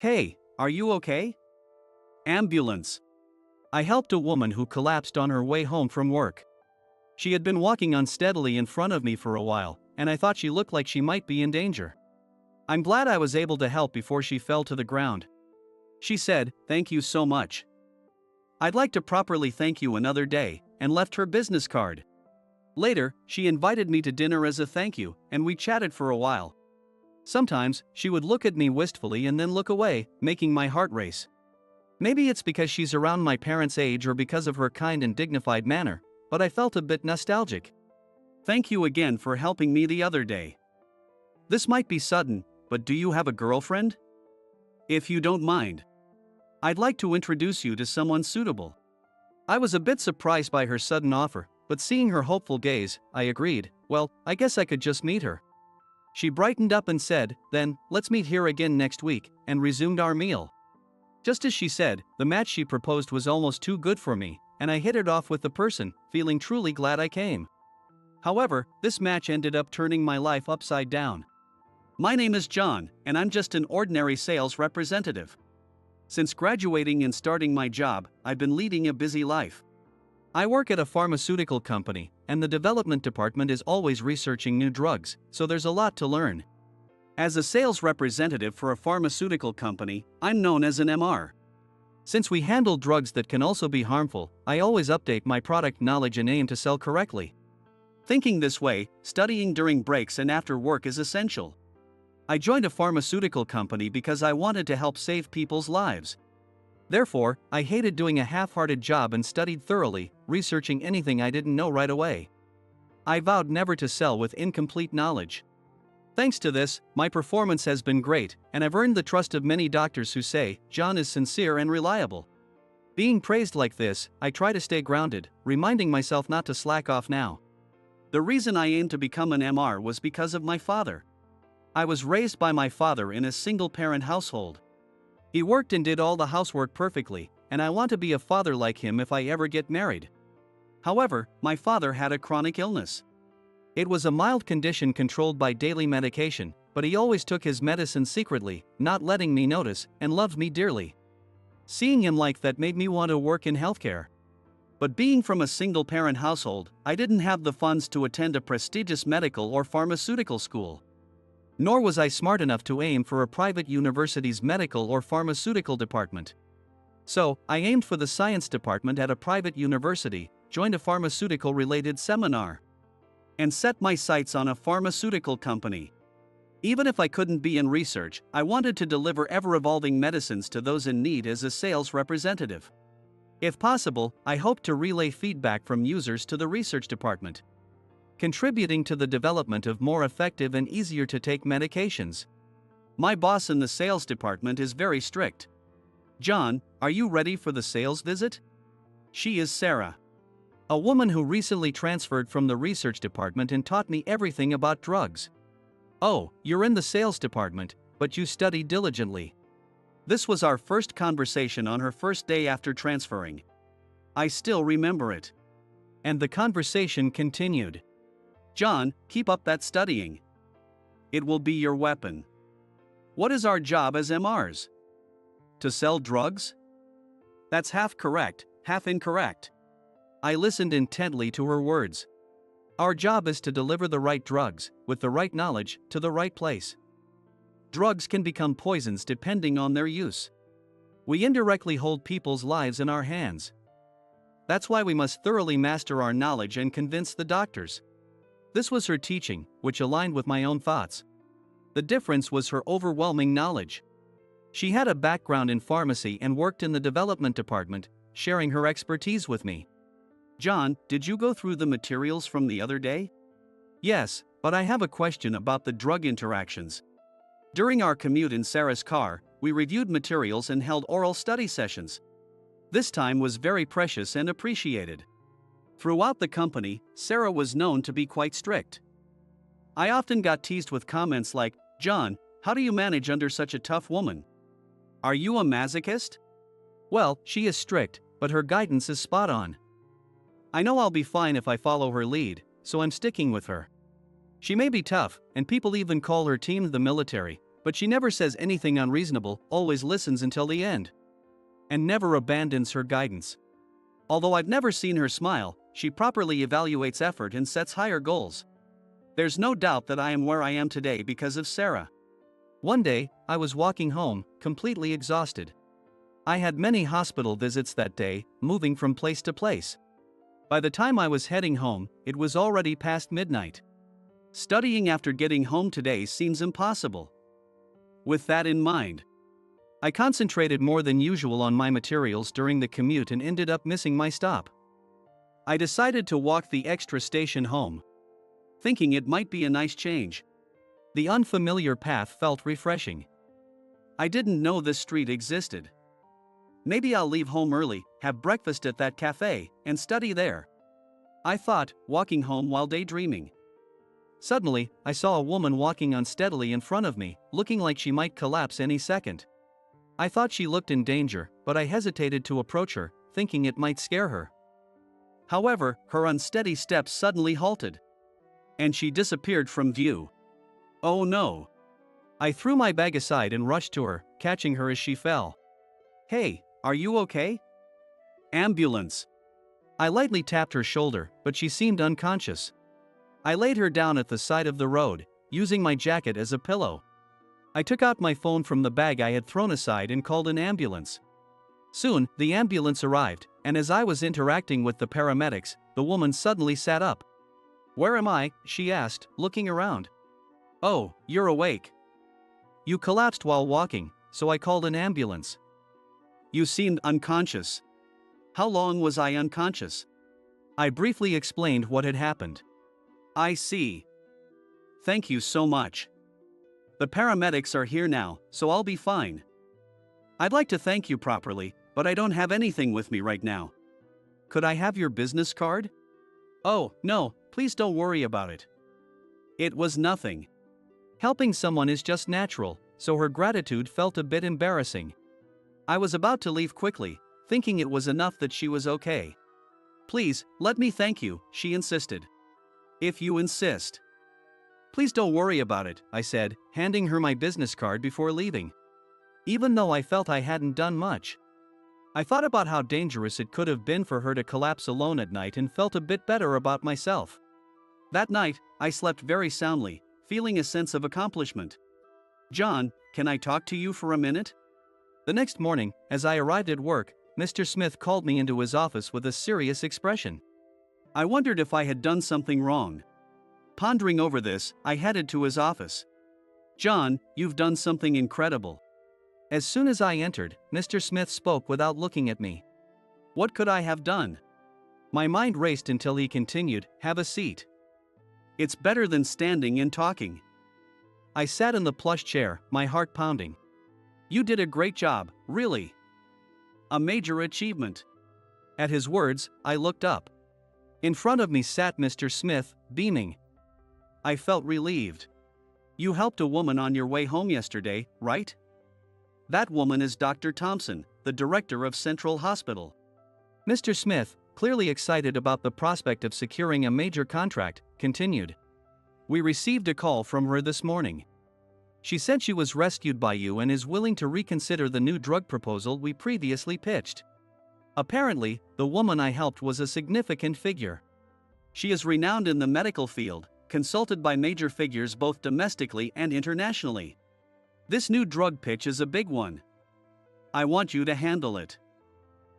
Hey, are you okay? Ambulance. I helped a woman who collapsed on her way home from work. She had been walking unsteadily in front of me for a while, and I thought she looked like she might be in danger. I'm glad I was able to help before she fell to the ground. She said, "Thank you so much. I'd like to properly thank you another day," and left her business card. Later, she invited me to dinner as a thank you, and we chatted for a while. Sometimes, she would look at me wistfully and then look away, making my heart race. Maybe it's because she's around my parents' age or because of her kind and dignified manner, but I felt a bit nostalgic. Thank you again for helping me the other day. This might be sudden, but do you have a girlfriend? If you don't mind, I'd like to introduce you to someone suitable. I was a bit surprised by her sudden offer, but seeing her hopeful gaze, I agreed. Well, I guess I could just meet her. She brightened up and said, "Then, let's meet here again next week," and resumed our meal. Just as she said, the match she proposed was almost too good for me, and I hit it off with the person, feeling truly glad I came. However, this match ended up turning my life upside down. My name is John, and I'm just an ordinary sales representative. Since graduating and starting my job, I've been leading a busy life. I work at a pharmaceutical company, and the development department is always researching new drugs, so there's a lot to learn. As a sales representative for a pharmaceutical company, I'm known as an MR. Since we handle drugs that can also be harmful, I always update my product knowledge and aim to sell correctly. Thinking this way, studying during breaks and after work is essential. I joined a pharmaceutical company because I wanted to help save people's lives. Therefore, I hated doing a half-hearted job and studied thoroughly, researching anything I didn't know right away. I vowed never to sell with incomplete knowledge. Thanks to this, my performance has been great, and I've earned the trust of many doctors who say, "John is sincere and reliable." Being praised like this, I try to stay grounded, reminding myself not to slack off now. The reason I aimed to become an MR was because of my father. I was raised by my father in a single-parent household. He worked and did all the housework perfectly, and I want to be a father like him if I ever get married. However, my father had a chronic illness. It was a mild condition controlled by daily medication, but he always took his medicine secretly, not letting me notice, and loved me dearly. Seeing him like that made me want to work in healthcare. But being from a single-parent household, I didn't have the funds to attend a prestigious medical or pharmaceutical school. Nor was I smart enough to aim for a private university's medical or pharmaceutical department. So, I aimed for the science department at a private university, joined a pharmaceutical-related seminar, and set my sights on a pharmaceutical company. Even if I couldn't be in research, I wanted to deliver ever-evolving medicines to those in need as a sales representative. If possible, I hoped to relay feedback from users to the research department, contributing to the development of more effective and easier-to-take medications. My boss in the sales department is very strict. "John, are you ready for the sales visit?" She is Sarah, a woman who recently transferred from the research department and taught me everything about drugs. "Oh, you're in the sales department, but you study diligently." This was our first conversation on her first day after transferring. I still remember it. And the conversation continued. "John, keep up that studying. It will be your weapon. What is our job as MRs? To sell drugs?" That's half correct, half incorrect. I listened intently to her words. Our job is to deliver the right drugs, with the right knowledge, to the right place. Drugs can become poisons depending on their use. We indirectly hold people's lives in our hands. That's why we must thoroughly master our knowledge and convince the doctors. This was her teaching, which aligned with my own thoughts. The difference was her overwhelming knowledge. She had a background in pharmacy and worked in the development department, sharing her expertise with me. "John, did you go through the materials from the other day?" "Yes, but I have a question about the drug interactions." During our commute in Sarah's car, we reviewed materials and held oral study sessions. This time was very precious and appreciated. Throughout the company, Sarah was known to be quite strict. I often got teased with comments like, "John, how do you manage under such a tough woman? Are you a masochist?" Well, she is strict, but her guidance is spot on. I know I'll be fine if I follow her lead, so I'm sticking with her. She may be tough, and people even call her team the military, But she never says anything unreasonable, always listens until the end, and never abandons her guidance. Although I've never seen her smile, she properly evaluates effort and sets higher goals. There's no doubt that I am where I am today because of Sarah. One day, I was walking home, completely exhausted. I had many hospital visits that day, moving from place to place. By the time I was heading home, it was already past midnight. Studying after getting home today seems impossible. With that in mind, I concentrated more than usual on my materials during the commute and ended up missing my stop. I decided to walk the extra station home, thinking it might be a nice change. The unfamiliar path felt refreshing. I didn't know this street existed. Maybe I'll leave home early, have breakfast at that cafe, and study there, I thought, walking home while daydreaming. Suddenly, I saw a woman walking unsteadily in front of me, looking like she might collapse any second. I thought she looked in danger, but I hesitated to approach her, thinking it might scare her. However, her unsteady steps suddenly halted, and she disappeared from view. Oh no! I threw my bag aside and rushed to her, catching her as she fell. Hey, are you okay? Ambulance! I lightly tapped her shoulder, but she seemed unconscious. I laid her down at the side of the road, using my jacket as a pillow. I took out my phone from the bag I had thrown aside and called an ambulance. Soon, the ambulance arrived, and as I was interacting with the paramedics, the woman suddenly sat up. "Where am I?" she asked, looking around. "Oh, you're awake. You collapsed while walking, so I called an ambulance. You seemed unconscious." "How long was I unconscious?" I briefly explained what had happened. "I see. Thank you so much. The paramedics are here now, so I'll be fine. I'd like to thank you properly, but I don't have anything with me right now. Could I have your business card?" "Oh, no, please don't worry about it. It was nothing." Helping someone is just natural, so her gratitude felt a bit embarrassing. I was about to leave quickly, thinking it was enough that she was okay. "Please, let me thank you," she insisted. "If you insist." "Please don't worry about it," I said, handing her my business card before leaving. Even though I felt I hadn't done much, I thought about how dangerous it could have been for her to collapse alone at night and felt a bit better about myself. That night, I slept very soundly, feeling a sense of accomplishment. "John, can I talk to you for a minute?" The next morning, as I arrived at work, Mr. Smith called me into his office with a serious expression. I wondered if I had done something wrong. Pondering over this, I headed to his office. "John, you've done something incredible." As soon as I entered, Mr. Smith spoke without looking at me. What could I have done? My mind raced until he continued, "Have a seat. It's better than standing and talking." I sat in the plush chair, my heart pounding. "You did a great job, really. A major achievement." At his words, I looked up. In front of me sat Mr. Smith, beaming. I felt relieved. "You helped a woman on your way home yesterday, right?" "That woman is Dr. Thompson, the director of Central Hospital." Mr. Smith, clearly excited about the prospect of securing a major contract, continued. "We received a call from her this morning. She said she was rescued by you and is willing to reconsider the new drug proposal we previously pitched. Apparently, the woman I helped was a significant figure. She is renowned in the medical field, consulted by major figures both domestically and internationally. This new drug pitch is a big one. I want you to handle it.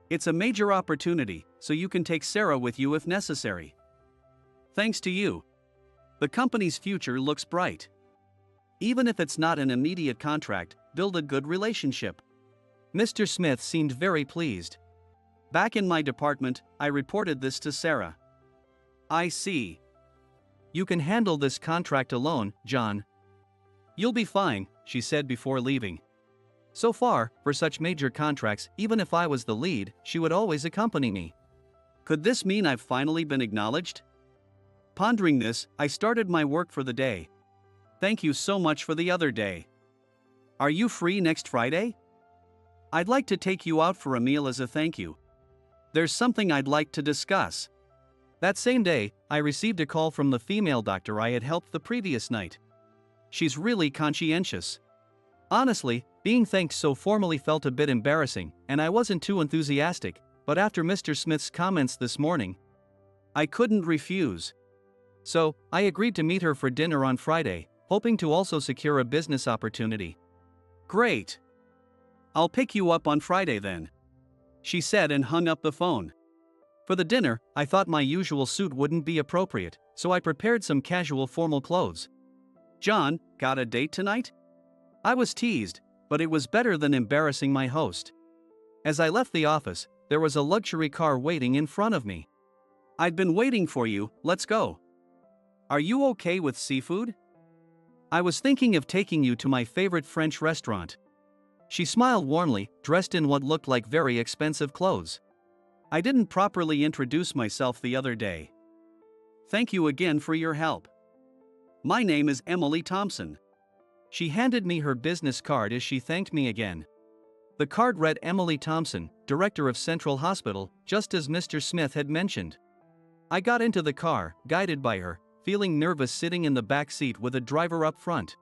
It's a major opportunity, so you can take Sarah with you if necessary. Thanks to you, the company's future looks bright. Even if it's not an immediate contract, build a good relationship." Mr. Smith seemed very pleased. Back in my department, I reported this to Sarah. "I see. You can handle this contract alone, John." "You'll be fine," she said before leaving. So far, for such major contracts, even if I was the lead, she would always accompany me. Could this mean I've finally been acknowledged? Pondering this, I started my work for the day. "Thank you so much for the other day. Are you free next Friday? I'd like to take you out for a meal as a thank you. There's something I'd like to discuss." That same day, I received a call from the female doctor I had helped the previous night. She's really conscientious. Honestly, being thanked so formally felt a bit embarrassing, and I wasn't too enthusiastic, but after Mr. Smith's comments this morning, I couldn't refuse. So, I agreed to meet her for dinner on Friday, hoping to also secure a business opportunity. Great. I'll pick you up on Friday then, she said and hung up the phone. For the dinner, I thought my usual suit wouldn't be appropriate, so I prepared some casual formal clothes. John, got a date tonight? I was teased, but it was better than embarrassing my host. As I left the office, there was a luxury car waiting in front of me. I'd been waiting for you, let's go. Are you okay with seafood? I was thinking of taking you to my favorite French restaurant. She smiled warmly, dressed in what looked like very expensive clothes. I didn't properly introduce myself the other day. Thank you again for your help. My name is Emily Thompson. She handed me her business card as she thanked me again. The card read Emily Thompson, Director of Central Hospital, just as Mr. Smith had mentioned. I got into the car, guided by her, feeling nervous sitting in the back seat with a driver up front.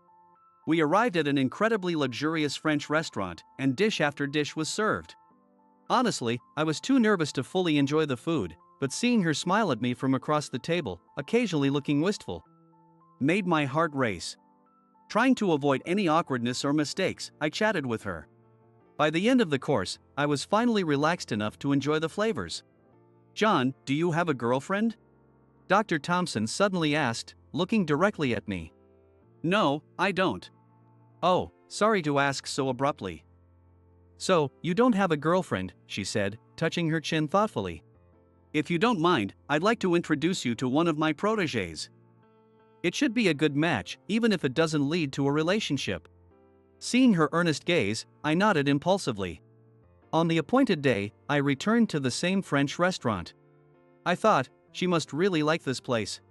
We arrived at an incredibly luxurious French restaurant, and dish after dish was served. Honestly, I was too nervous to fully enjoy the food, but seeing her smile at me from across the table, occasionally looking wistful, made my heart race. Trying to avoid any awkwardness or mistakes, I chatted with her. By the end of the course, I was finally relaxed enough to enjoy the flavors. John, do you have a girlfriend? Dr. Thompson suddenly asked, looking directly at me. No, I don't. Oh, sorry to ask so abruptly. So, you don't have a girlfriend, she said, touching her chin thoughtfully. If you don't mind, I'd like to introduce you to one of my protégés. It should be a good match, even if it doesn't lead to a relationship. Seeing her earnest gaze, I nodded impulsively. On the appointed day, I returned to the same French restaurant. I thought, she must really like this place.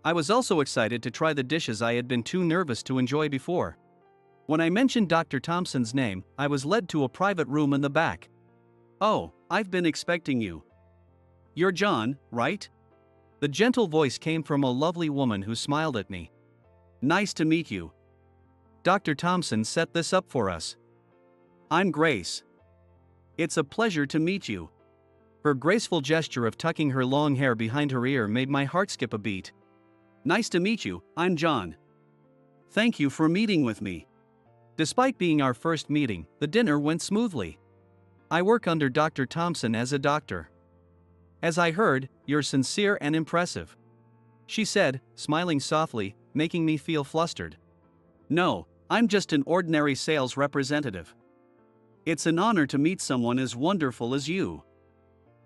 I was also excited to try the dishes I had been too nervous to enjoy before. When I mentioned Dr. Thompson's name, I was led to a private room in the back. Oh, I've been expecting you. You're John, right? The gentle voice came from a lovely woman who smiled at me. Nice to meet you. Dr. Thompson set this up for us. I'm Grace. It's a pleasure to meet you. Her graceful gesture of tucking her long hair behind her ear made my heart skip a beat. Nice to meet you, I'm John. Thank you for meeting with me. Despite being our first meeting, the dinner went smoothly. I work under Dr. Thompson as a doctor. As I heard, you're sincere and impressive, she said, smiling softly, making me feel flustered. No, I'm just an ordinary sales representative. It's an honor to meet someone as wonderful as you.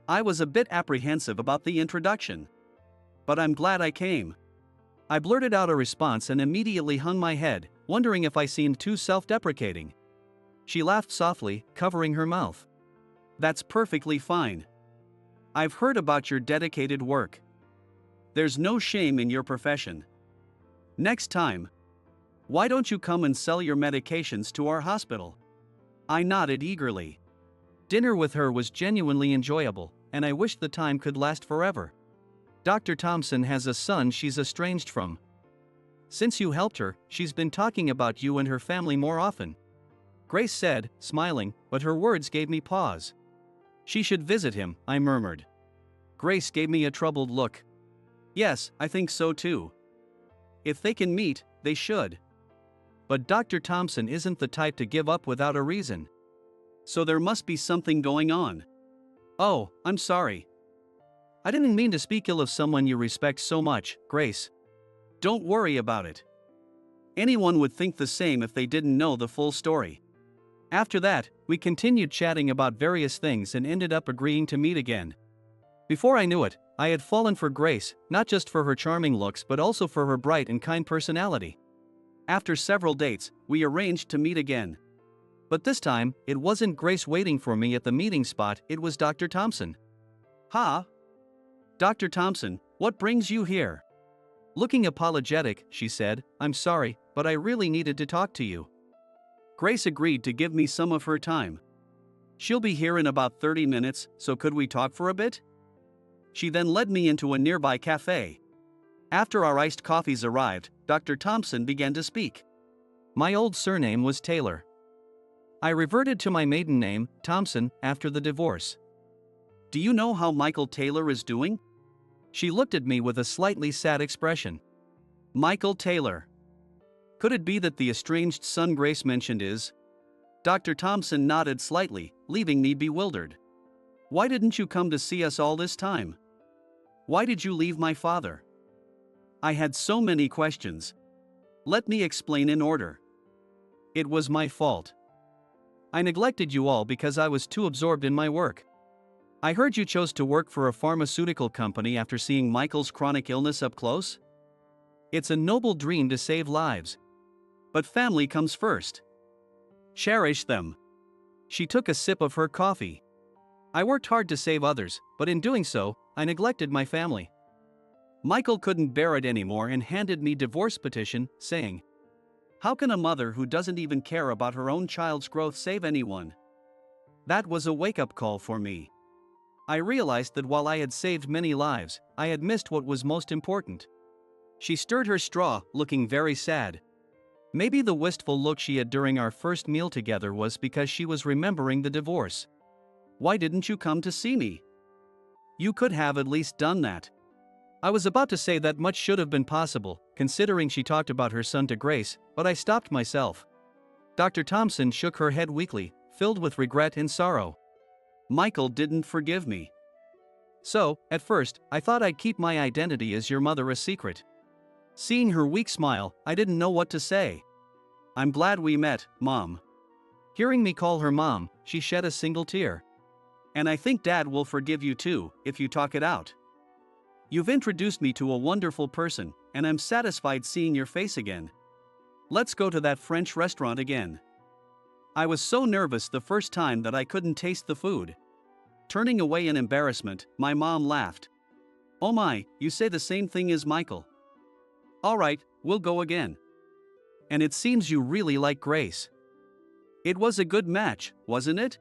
I was a bit apprehensive about the introduction, but I'm glad I came. I blurted out a response and immediately hung my head, wondering if I seemed too self-deprecating. She laughed softly, covering her mouth. That's perfectly fine. I've heard about your dedicated work. There's no shame in your profession. Next time, why don't you come and sell your medications to our hospital? I nodded eagerly. Dinner with her was genuinely enjoyable, and I wished the time could last forever. Dr. Thompson has a son she's estranged from. Since you helped her, she's been talking about you and her family more often, Grace said, smiling, but her words gave me pause. She should visit him, I murmured. Grace gave me a troubled look. Yes, I think so too. If they can meet, they should. But Dr. Thompson isn't the type to give up without a reason. So there must be something going on. Oh, I'm sorry. I didn't mean to speak ill of someone you respect so much, Grace. Don't worry about it. Anyone would think the same if they didn't know the full story. After that, we continued chatting about various things and ended up agreeing to meet again. Before I knew it, I had fallen for Grace, not just for her charming looks but also for her bright and kind personality. After several dates, we arranged to meet again. But this time, it wasn't Grace waiting for me at the meeting spot, it was Dr. Thompson. Ha! Dr. Thompson, what brings you here? Looking apologetic, she said, I'm sorry, but I really needed to talk to you. Grace agreed to give me some of her time. She'll be here in about 30 minutes, so could we talk for a bit? She then led me into a nearby cafe. After our iced coffees arrived, Dr. Thompson began to speak. My old surname was Taylor. I reverted to my maiden name, Thompson, after the divorce. Do you know how Michael Taylor is doing? She looked at me with a slightly sad expression. Michael Taylor. Could it be that the estranged son Grace mentioned is? Dr. Thompson nodded slightly, leaving me bewildered. Why didn't you come to see us all this time? Why did you leave my father? I had so many questions. Let me explain in order. It was my fault. I neglected you all because I was too absorbed in my work. I heard you chose to work for a pharmaceutical company after seeing Michael's chronic illness up close. It's a noble dream to save lives. But family comes first. Cherish them. She took a sip of her coffee. I worked hard to save others, but in doing so, I neglected my family. Michael couldn't bear it anymore and handed me divorce petition, saying, "How can a mother who doesn't even care about her own child's growth save anyone?" That was a wake-up call for me. I realized that while I had saved many lives, I had missed what was most important. She stirred her straw, looking very sad. Maybe the wistful look she had during our first meal together was because she was remembering the divorce. Why didn't you come to see me? You could have at least done that. I was about to say that much should have been possible, considering she talked about her son to Grace, but I stopped myself. Dr. Thompson shook her head weakly, filled with regret and sorrow. Michael didn't forgive me. So, at first, I thought I'd keep my identity as your mother a secret. Seeing her weak smile, I didn't know what to say. I'm glad we met, Mom. Hearing me call her Mom, she shed a single tear. And I think Dad will forgive you too, if you talk it out. You've introduced me to a wonderful person, and I'm satisfied seeing your face again. Let's go to that French restaurant again. I was so nervous the first time that I couldn't taste the food. Turning away in embarrassment, my mom laughed. Oh my, you say the same thing as Michael. All right, we'll go again. And it seems you really like Grace. It was a good match, wasn't it?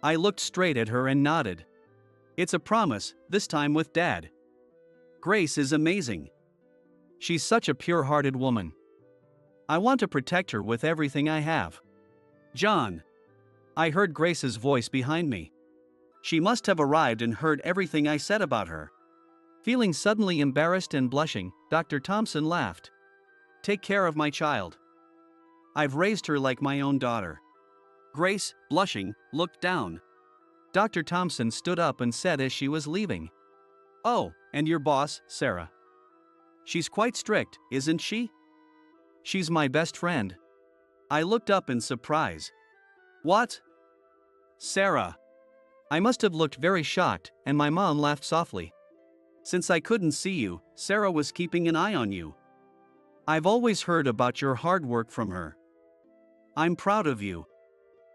I looked straight at her and nodded. It's a promise, this time with Dad. Grace is amazing. She's such a pure-hearted woman. I want to protect her with everything I have. John. I heard Grace's voice behind me. She must have arrived and heard everything I said about her. Feeling suddenly embarrassed and blushing, Dr. Thompson laughed. Take care of my child. I've raised her like my own daughter. Grace, blushing, looked down. Dr. Thompson stood up and said as she was leaving. Oh, and your boss, Sarah. She's quite strict, isn't she? She's my best friend. I looked up in surprise. What? Sarah. I must have looked very shocked, and my mom laughed softly. Since I couldn't see you, Sarah was keeping an eye on you. I've always heard about your hard work from her. I'm proud of you.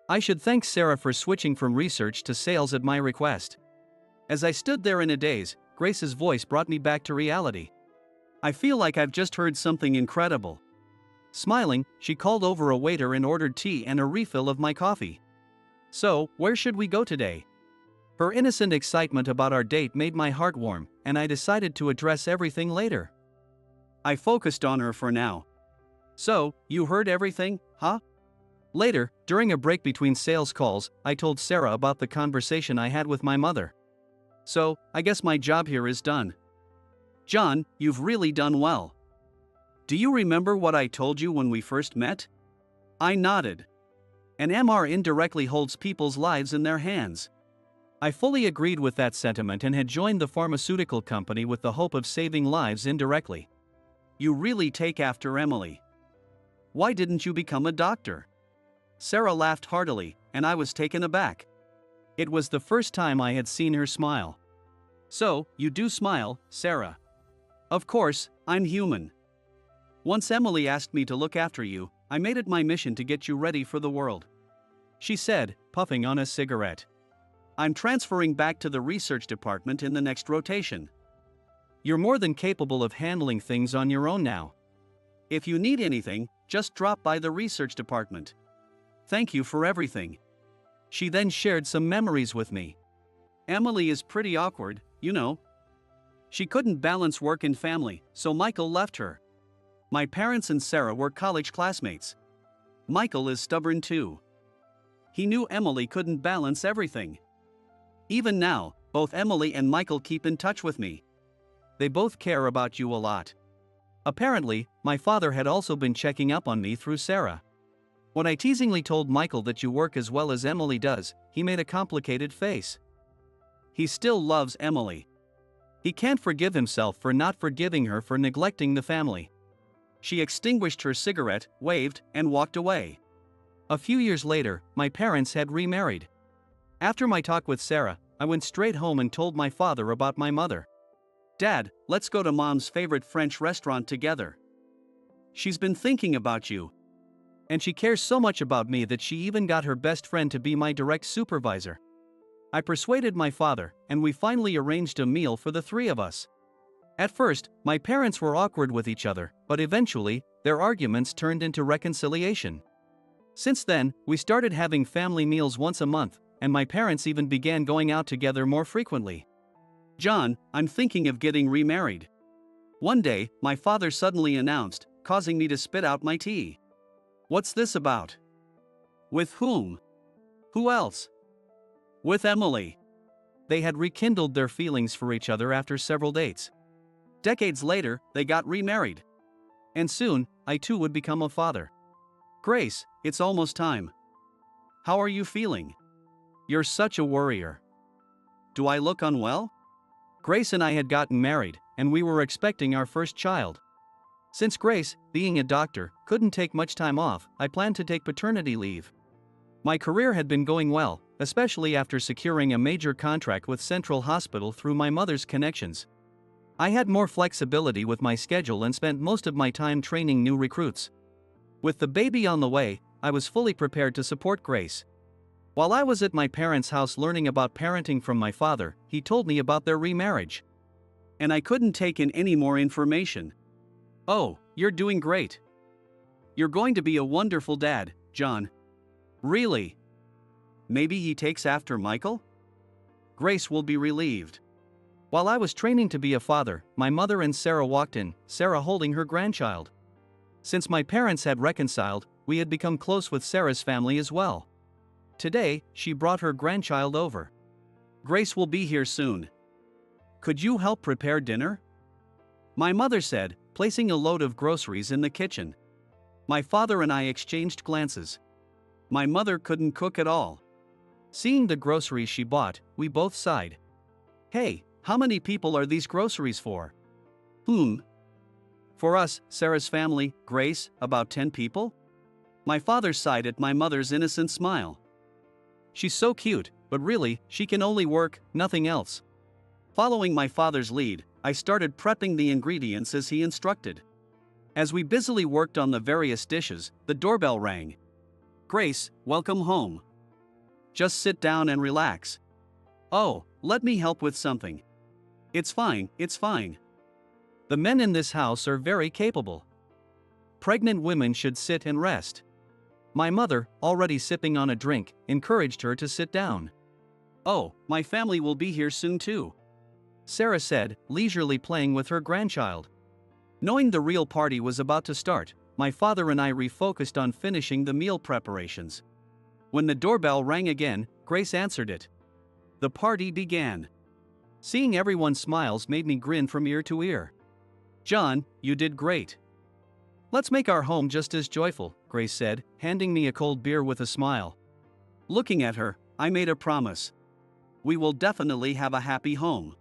I should thank Sarah for switching from research to sales at my request. As I stood there in a daze, Grace's voice brought me back to reality. I feel like I've just heard something incredible. Smiling, she called over a waiter and ordered tea and a refill of my coffee. So, where should we go today? Her innocent excitement about our date made my heart warm, and I decided to address everything later. I focused on her for now. So, you heard everything, huh? Later, during a break between sales calls, I told Sarah about the conversation I had with my mother. So, I guess my job here is done. John, you've really done well. Do you remember what I told you when we first met? I nodded. An MR indirectly holds people's lives in their hands. I fully agreed with that sentiment and had joined the pharmaceutical company with the hope of saving lives indirectly. You really take after Emily. Why didn't you become a doctor? Sarah laughed heartily, and I was taken aback. It was the first time I had seen her smile. So, you do smile, Sarah. Of course, I'm human. Once Emily asked me to look after you, I made it my mission to get you ready for the world. She said, puffing on a cigarette. I'm transferring back to the research department in the next rotation. You're more than capable of handling things on your own now. If you need anything, just drop by the research department. Thank you for everything. She then shared some memories with me. Emily is pretty awkward, you know. She couldn't balance work and family, so Michael left her. My parents and Sarah were college classmates. Michael is stubborn too. He knew Emily couldn't balance everything. Even now, both Emily and Michael keep in touch with me. They both care about you a lot. Apparently, my father had also been checking up on me through Sarah. When I teasingly told Michael that you work as well as Emily does, he made a complicated face. He still loves Emily. He can't forgive himself for not forgiving her for neglecting the family. She extinguished her cigarette, waved, and walked away. A few years later, my parents had remarried. After my talk with Sarah, I went straight home and told my father about my mother. "Dad, let's go to Mom's favorite French restaurant together. She's been thinking about you. And she cares so much about me that she even got her best friend to be my direct supervisor." I persuaded my father, and we finally arranged a meal for the three of us. At first, my parents were awkward with each other, but eventually, their arguments turned into reconciliation. Since then, we started having family meals once a month, and my parents even began going out together more frequently. "John, I'm thinking of getting remarried." One day, my father suddenly announced, causing me to spit out my tea. "What's this about?" "With whom?" "Who else?" "With Emily." They had rekindled their feelings for each other after several dates. Decades later, they got remarried. And soon, I too would become a father. "Grace, it's almost time. How are you feeling? You're such a worrier." "Do I look unwell?" Grace and I had gotten married, and we were expecting our first child. Since Grace, being a doctor, couldn't take much time off, I planned to take paternity leave. My career had been going well, especially after securing a major contract with Central Hospital through my mother's connections. I had more flexibility with my schedule and spent most of my time training new recruits. With the baby on the way, I was fully prepared to support Grace. While I was at my parents' house learning about parenting from my father, he told me about their remarriage. And I couldn't take in any more information. "Oh, you're doing great. You're going to be a wonderful dad, John." "Really? Maybe he takes after Michael?" Grace will be relieved. While I was training to be a father, my mother and Sarah walked in, Sarah holding her grandchild. Since my parents had reconciled, we had become close with Sarah's family as well. Today, she brought her grandchild over. "Grace will be here soon. Could you help prepare dinner?" My mother said, placing a load of groceries in the kitchen. My father and I exchanged glances. My mother couldn't cook at all. Seeing the groceries she bought, we both sighed. "Hey, how many people are these groceries for?" "For us, Sarah's family, Grace, about 10 people?" My father sighed at my mother's innocent smile. "She's so cute, but really, she can only work, nothing else." Following my father's lead, I started prepping the ingredients as he instructed. As we busily worked on the various dishes, the doorbell rang. "Grace, welcome home. Just sit down and relax." "Oh, let me help with something." It's fine. The men in this house are very capable. Pregnant women should sit and rest." My mother, already sipping on a drink, encouraged her to sit down. "Oh, my family will be here soon too," Sarah said, leisurely playing with her grandchild. Knowing the real party was about to start, my father and I refocused on finishing the meal preparations. When the doorbell rang again, Grace answered it. The party began. Seeing everyone's smiles made me grin from ear to ear. "John, you did great. Let's make our home just as joyful," Grace said, handing me a cold beer with a smile. Looking at her, I made a promise. "We will definitely have a happy home."